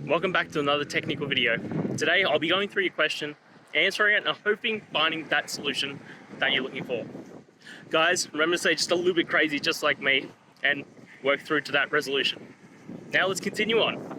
welcome back to another technical video. Today I'll be going through your question, answering it, and hoping finding that solution that you're looking for. Guys, remember to stay just a little bit crazy just like me and work through to that resolution. Now let's continue on.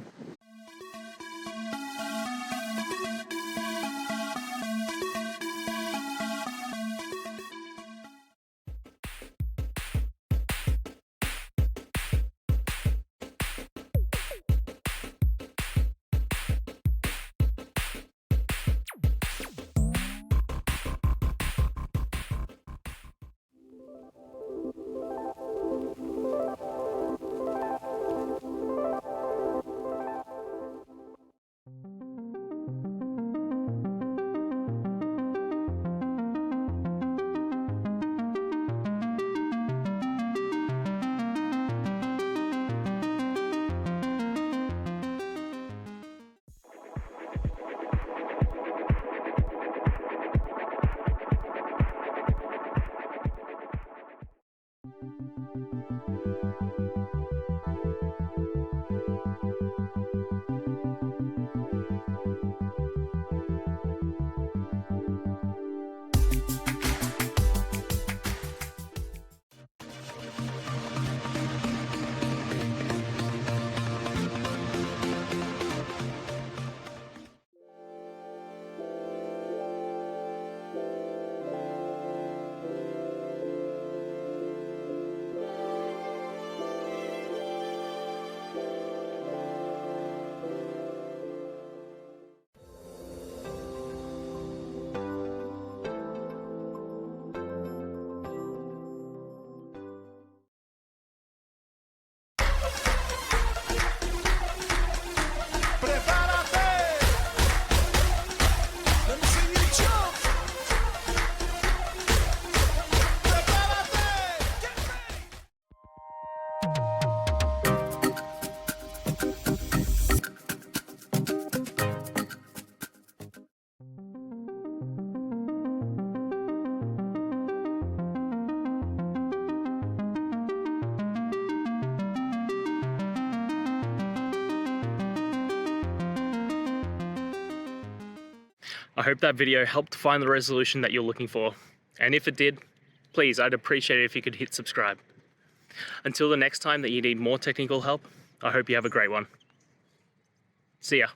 I hope that video helped find the resolution that you're looking for. And if it did, please, I'd appreciate it if you could hit subscribe. Until the next time that you need more technical help, I hope you have a great one. See ya.